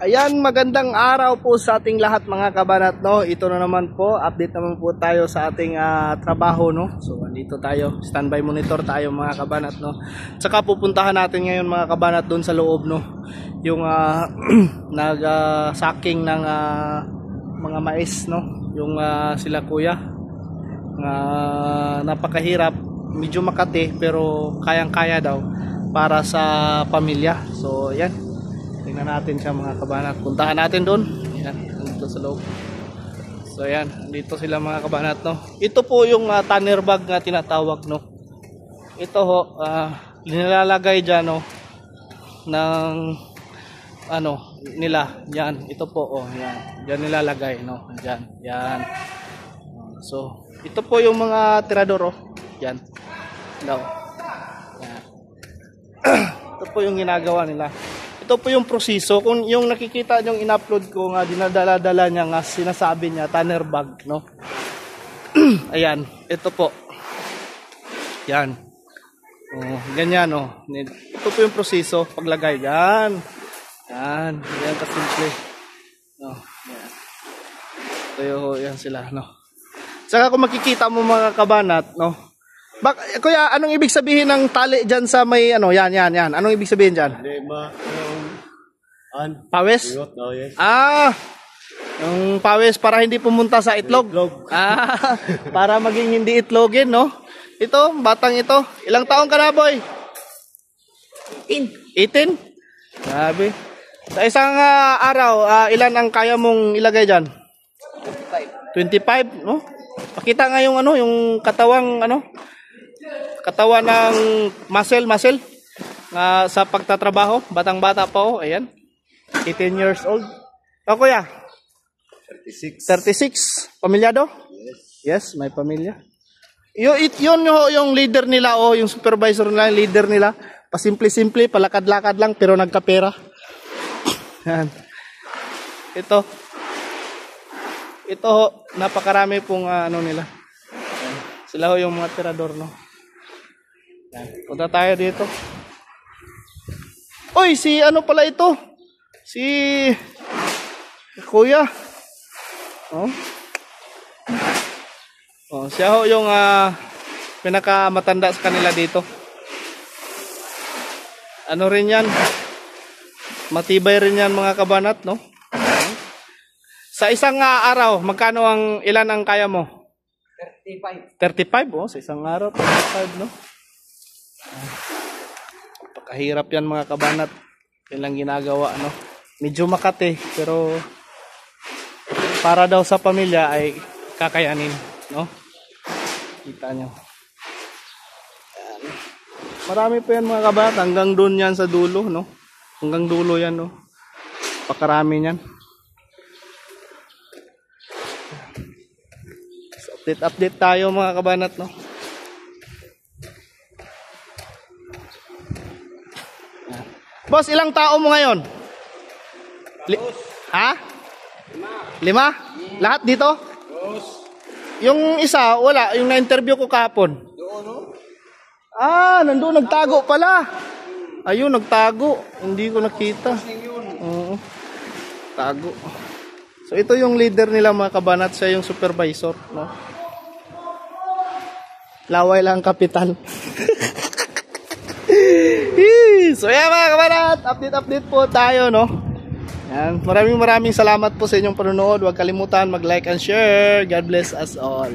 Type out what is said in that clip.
Ayan, magandang araw po sa ating lahat mga kabanat, no. Ito na naman po, update naman po tayo sa ating trabaho, no. So, andito tayo, standby monitor tayo mga kabanat, no. Tsaka pupuntahan natin ngayon mga kabanat doon sa loob, no. Yung nag-sacking ng mga mais, no. Yung sila kuya. Napakahirap, medyo makati pero kayang-kaya daw para sa pamilya. So, ayan. Tingnan natin siya mga kabanat. Puntahan natin doon. Yan, dito sa loob. So yan, dito sila mga kabanat, no. Ito po yung tanner bag na tinatawag, no. Ito ho, nilalagay diyan, no, ng ano nila. Yan, ito po, oh, yan. Diyan nilalagay, no. Diyan, yan. So, ito po yung mga tirador, oh. Yan. Daw. Yan. Ito po yung ginagawa nila. Ito po yung proseso. Kung yung nakikita nyong in-upload ko nga, dinadala-dala niya nga, sinasabi niya, tanner bag, no? Ayan, ito po. Yan. Oh, ganyan, no? Ito po yung proseso, paglagay. Yan. Yan. Yan kasimple. No, yan. Ito yung, yan sila, no? Saka kung makikita mo mga kabanat, no? Kuya, anong ibig sabihin ng tali dyan sa may, ano, yan. Anong ibig sabihin dyan? Pawis? Oh, yes. Yung pawis para hindi pumunta sa itlog. Para maging hindi itlogin, no? Ito, batang ito. Ilang taong ka na, boy? 18? Grabe. Sa isang araw, ilan ang kaya mong ilagay dyan? 25, no? Pakita nga yung ano, yung katawang ano, katawan ng muscle sa pagtatrabaho, batang-bata pa, oh, ayan. 18 years old. O kuya? 36. Pamilyado? Yes, may pamilya. Yun yung leader nila, oh, yung supervisor nila, yung leader nila. Pasimple-simple, palakad-lakad lang pero nagkapera. Yan. Ito napakarami pong ano nila. Yan. Sila ho yung mga tirador, no. Yan. Punta tayo dito. Oy, si ano pala ito? Si kuya. Oh. Oh, siya ho yung pinakamatanda sa kanila dito. Ano rin yan? Matibay rin yan mga kabanat, no? Sa isang araw, magkano ilan ang kaya mo? 35. 35, oh, sa isang araw, 35, no? Pakahirap yan mga kabanat. Yan lang ginagawa, no? Medyo makati, pero para daw sa pamilya ay kakayanin, no? Kita nyo. Yan. Marami pa yan mga kabanat. Hanggang doon yan sa dulo, no? Hanggang dulo yan, no? Pakarami yan. So, update tayo mga kabanat, no? Boss, ilang tao mo ngayon? Ha? 5? Lahat dito? Yung isa, wala. Yung na-interview ko kahapon. Nandun, nagtago pala. Ayun, nagtago. Hindi ko nakita. Oo. Tago. So, ito yung leader nila mga kabanat. Siya yung supervisor, no? Laway lang kapital. So yan mga kabanat, update po tayo, no? Yan. Maraming salamat po sa inyong panonood. Huwag kalimutan mag-like and share. God bless us all.